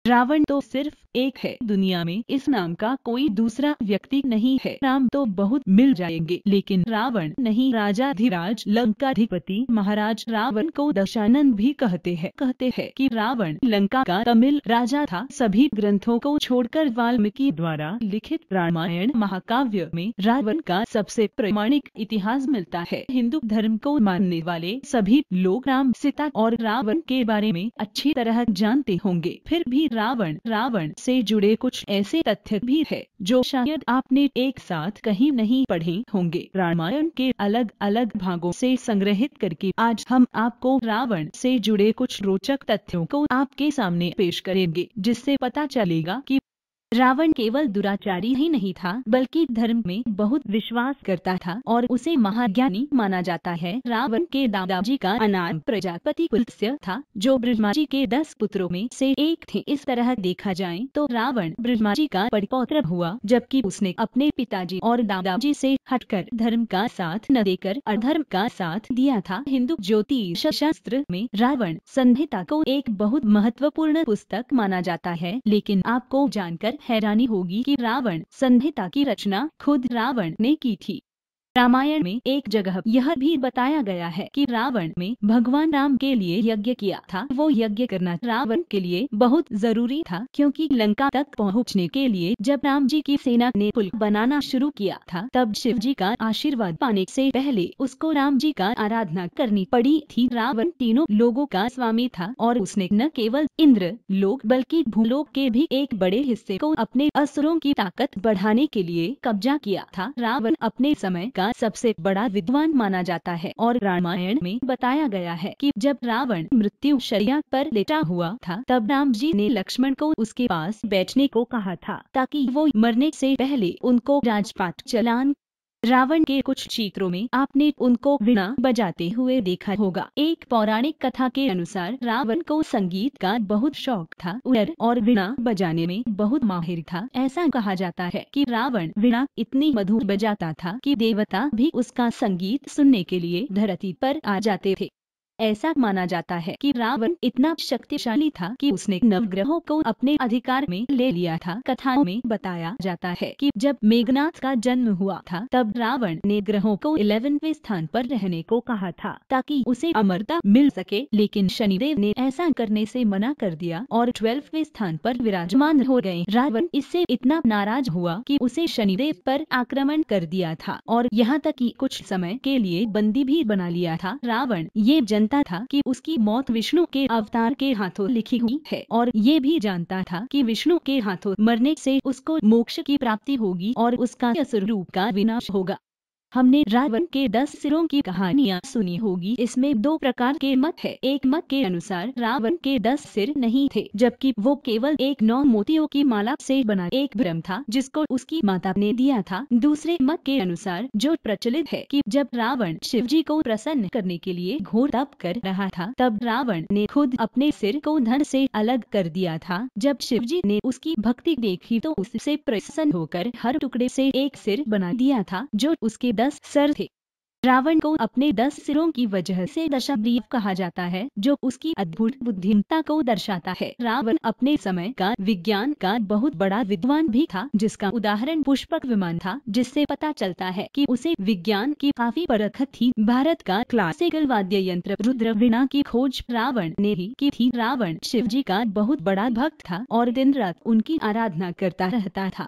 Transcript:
रावण तो सिर्फ एक है, दुनिया में इस नाम का कोई दूसरा व्यक्ति नहीं है। राम तो बहुत मिल जाएंगे, लेकिन रावण नहीं। राजाधिराज लंकाधिपति महाराज रावण को दशानन भी कहते हैं कि रावण लंका का तमिल राजा था। सभी ग्रंथों को छोड़कर वाल्मीकि द्वारा लिखित रामायण महाकाव्य में रावण का सबसे प्रामाणिक इतिहास मिलता है। हिंदू धर्म को मानने वाले सभी लोग राम, सीता और रावण के बारे में अच्छी तरह जानते होंगे। फिर भी रावण से जुड़े कुछ ऐसे तथ्य भी है जो शायद आपने एक साथ कहीं नहीं पढ़े होंगे। रामायण के अलग अलग भागों से संग्रहित करके आज हम आपको रावण से जुड़े कुछ रोचक तथ्यों को आपके सामने पेश करेंगे, जिससे पता चलेगा कि रावण केवल दुराचारी ही नहीं था, बल्कि धर्म में बहुत विश्वास करता था और उसे महाज्ञानी माना जाता है। रावण के दादाजी का नाम प्रजापति पुलत्स्य था, जो ब्रह्माजी के 10 पुत्रों में से एक थे। इस तरह देखा जाए तो रावण ब्रह्माजी का पड़पौत्र हुआ, जबकि उसने अपने पिताजी और दादाजी से हटकर धर्म का साथ न देकर अधर्म का साथ दिया था। हिंदू ज्योतिष शास्त्र में रावण संहिता को एक बहुत महत्वपूर्ण पुस्तक माना जाता है, लेकिन आपको जानकर हैरानी होगी कि रावण संहिता की रचना खुद रावण ने की थी। रामायण में एक जगह यह भी बताया गया है कि रावण में भगवान राम के लिए यज्ञ किया था। वो यज्ञ करना रावण के लिए बहुत जरूरी था, क्योंकि लंका तक पहुंचने के लिए जब राम जी की सेना ने पुल बनाना शुरू किया था, तब शिव जी का आशीर्वाद पाने से पहले उसको राम जी का आराधना करनी पड़ी थी। रावण तीनों लोगों का स्वामी था और उसने न केवल इंद्र लोक बल्कि भूलोक के भी एक बड़े हिस्से को अपने असुरों की ताकत बढ़ाने के लिए कब्जा किया था। रावण अपने समय का सबसे बड़ा विद्वान माना जाता है और रामायण में बताया गया है कि जब रावण मृत्यु शैया पर लेटा हुआ था, तब राम जी ने लक्ष्मण को उसके पास बैठने को कहा था, ताकि वो मरने से पहले उनको राजपाट चलान। रावण के कुछ चित्रों में आपने उनको वीणा बजाते हुए देखा होगा। एक पौराणिक कथा के अनुसार रावण को संगीत का बहुत शौक था और वीणा बजाने में बहुत माहिर था। ऐसा कहा जाता है कि रावण वीणा इतनी मधुर बजाता था कि देवता भी उसका संगीत सुनने के लिए धरती पर आ जाते थे। ऐसा माना जाता है कि रावण इतना शक्तिशाली था कि उसने नवग्रहों को अपने अधिकार में ले लिया था। कथाओं में बताया जाता है कि जब मेघनाथ का जन्म हुआ था, तब रावण ने ग्रहों को 11वें स्थान पर रहने को कहा था, ताकि उसे अमरता मिल सके, लेकिन शनिदेव ने ऐसा करने से मना कर दिया और 12वें स्थान पर विराजमान हो गए। रावण इससे इतना नाराज हुआ कि उसे शनिदेव पर आक्रमण कर दिया था और यहाँ तक कि कुछ समय के लिए बंदी भी बना लिया था। रावण ये जानता था कि उसकी मौत विष्णु के अवतार के हाथों लिखी हुई है और ये भी जानता था कि विष्णु के हाथों मरने से उसको मोक्ष की प्राप्ति होगी और उसका असुर रूप का विनाश होगा। हमने रावण के 10 सिरों की कहानियाँ सुनी होगी। इसमें 2 प्रकार के मत है। एक मत के अनुसार रावण के 10 सिर नहीं थे, जबकि वो केवल एक 9 मोतियों की माला से बना एक ब्रह्म था, जिसको उसकी माता ने दिया था। दूसरे मत के अनुसार जो प्रचलित है कि जब रावण शिव जी को प्रसन्न करने के लिए घोर तप कर रहा था, तब रावण ने खुद अपने सिर को धड़ से अलग कर दिया था। जब शिव जी ने उसकी भक्ति देखी तो उससे प्रसन्न होकर हर टुकड़े से एक सिर बना दिया था, जो उसके 10 सर थे। रावण को अपने 10 सिरों की वजह से दशाग्रीव कहा जाता है, जो उसकी अद्भुत बुद्धिमत्ता को दर्शाता है। रावण अपने समय का विज्ञान का बहुत बड़ा विद्वान भी था, जिसका उदाहरण पुष्पक विमान था, जिससे पता चलता है कि उसे विज्ञान की काफी परख थी। भारत का क्लासिकल वाद्य यंत्र रुद्र वीणा की खोज रावण ने ही की थी। रावण शिव जी का बहुत बड़ा भक्त था और दिन रात उनकी आराधना करता रहता था।